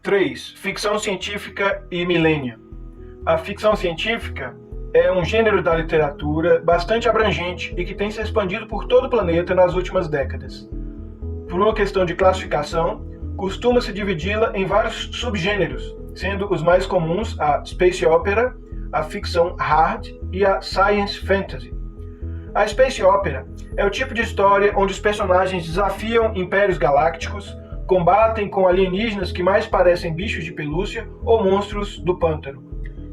3. Ficção científica e milênia. A ficção científica é um gênero da literatura bastante abrangente e que tem se expandido por todo o planeta nas últimas décadas. Por uma questão de classificação, costuma-se dividi-la em vários subgêneros, sendo os mais comuns a space opera, a ficção hard e a science fantasy. A space opera é o tipo de história onde os personagens desafiam impérios galácticos, combatem com alienígenas que mais parecem bichos de pelúcia ou monstros do pântano.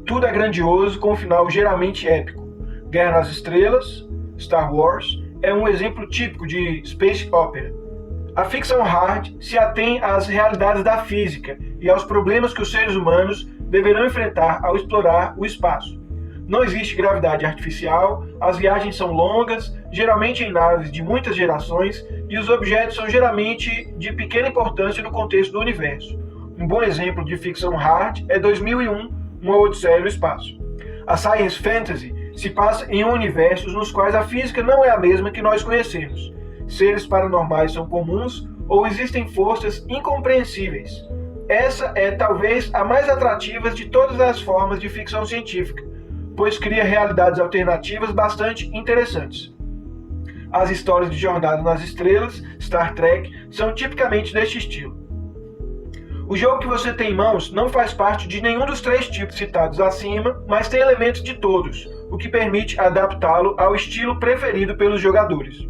Tudo é grandioso, com um final geralmente épico. Guerra nas Estrelas, Star Wars, é um exemplo típico de space opera. A ficção hard se atém às realidades da física e aos problemas que os seres humanos deverão enfrentar ao explorar o espaço. Não existe gravidade artificial, as viagens são longas, geralmente em naves de muitas gerações, e os objetos são geralmente de pequena importância no contexto do universo. Um bom exemplo de ficção hard é 2001, Uma Odisseia no Espaço. A science fantasy se passa em universos nos quais a física não é a mesma que nós conhecemos. Seres paranormais são comuns ou existem forças incompreensíveis. Essa é talvez a mais atrativa de todas as formas de ficção científica, pois cria realidades alternativas bastante interessantes. As histórias de Jornada nas Estrelas, Star Trek, são tipicamente deste estilo. O jogo que você tem em mãos não faz parte de nenhum dos 3 tipos citados acima, mas tem elementos de todos, o que permite adaptá-lo ao estilo preferido pelos jogadores.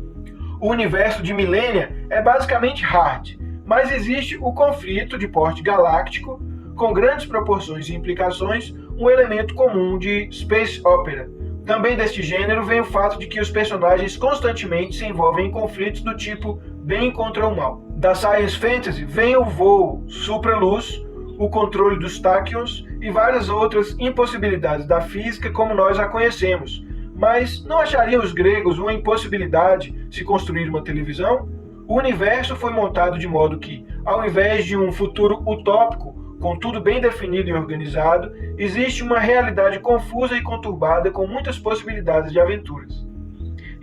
O universo de Millennia é basicamente hard, mas existe o conflito de porte galáctico, com grandes proporções e implicações, um elemento comum de space opera. Também deste gênero vem o fato de que os personagens constantemente se envolvem em conflitos do tipo bem contra o mal. Da science fantasy vem o voo supraluz, o controle dos tachyons e várias outras impossibilidades da física como nós a conhecemos. Mas não achariam os gregos uma impossibilidade se construir uma televisão? O universo foi montado de modo que, ao invés de um futuro utópico, com tudo bem definido e organizado, existe uma realidade confusa e conturbada com muitas possibilidades de aventuras.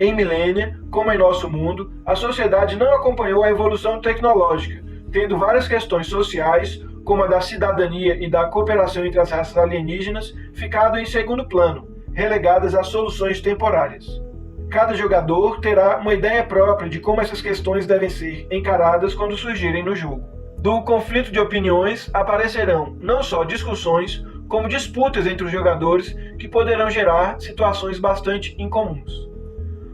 Em Millennia, como em nosso mundo, a sociedade não acompanhou a evolução tecnológica, tendo várias questões sociais, como a da cidadania e da cooperação entre as raças alienígenas, ficado em segundo plano, relegadas a soluções temporárias. Cada jogador terá uma ideia própria de como essas questões devem ser encaradas quando surgirem no jogo. Do conflito de opiniões aparecerão não só discussões, como disputas entre os jogadores que poderão gerar situações bastante incomuns.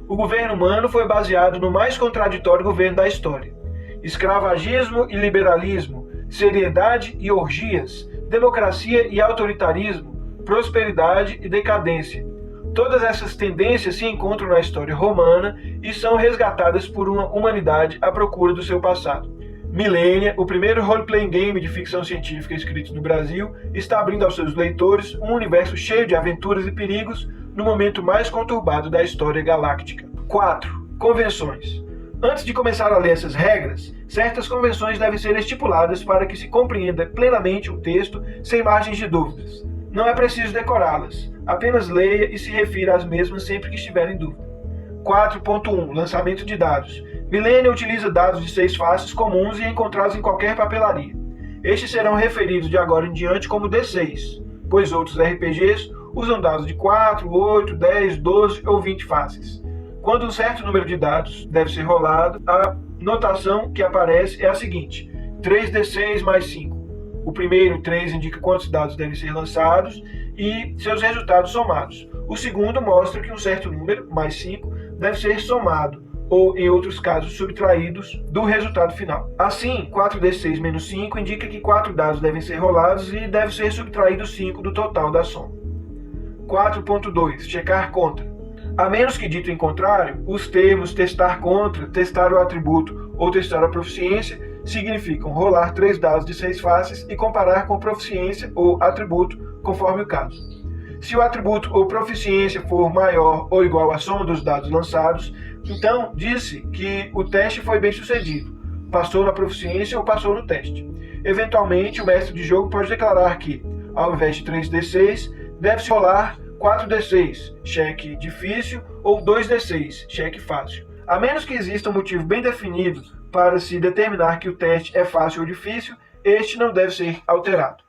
O governo humano foi baseado no mais contraditório governo da história. Escravagismo e liberalismo, seriedade e orgias, democracia e autoritarismo, prosperidade e decadência. Todas essas tendências se encontram na história romana e são resgatadas por uma humanidade à procura do seu passado. Millennia, o primeiro role-playing game de ficção científica escrito no Brasil, está abrindo aos seus leitores um universo cheio de aventuras e perigos no momento mais conturbado da história galáctica. 4. Convenções. Antes de começar a ler essas regras, certas convenções devem ser estipuladas para que se compreenda plenamente o texto sem margens de dúvidas. Não é preciso decorá-las, apenas leia e se refira às mesmas sempre que estiver em dúvida. 4.1 Lançamento de dados. Millennia utiliza dados de 6 faces comuns e encontrados em qualquer papelaria. Estes serão referidos de agora em diante como D6, pois outros RPGs usam dados de 4, 8, 10, 12 ou 20 faces. Quando um certo número de dados deve ser rolado, a notação que aparece é a seguinte: 3D6 mais 5. O primeiro 3 indica quantos dados devem ser lançados e seus resultados somados. O segundo mostra que um certo número, mais 5, deve ser somado, ou, em outros casos, subtraídos do resultado final. Assim, 4d6 menos 5 indica que 4 dados devem ser rolados e deve ser subtraído 5 do total da soma. 4.2 Checar contra. A menos que dito em contrário, os termos testar contra, testar o atributo ou testar a proficiência significam rolar 3 dados de 6 faces e comparar com proficiência ou atributo, conforme o caso. Se o atributo ou proficiência for maior ou igual à soma dos dados lançados, então diz-se que o teste foi bem sucedido, passou na proficiência ou passou no teste. Eventualmente, o mestre de jogo pode declarar que, ao invés de 3d6, deve-se rolar 4d6, cheque difícil, ou 2d6, cheque fácil. A menos que exista um motivo bem definido para se determinar que o teste é fácil ou difícil, este não deve ser alterado.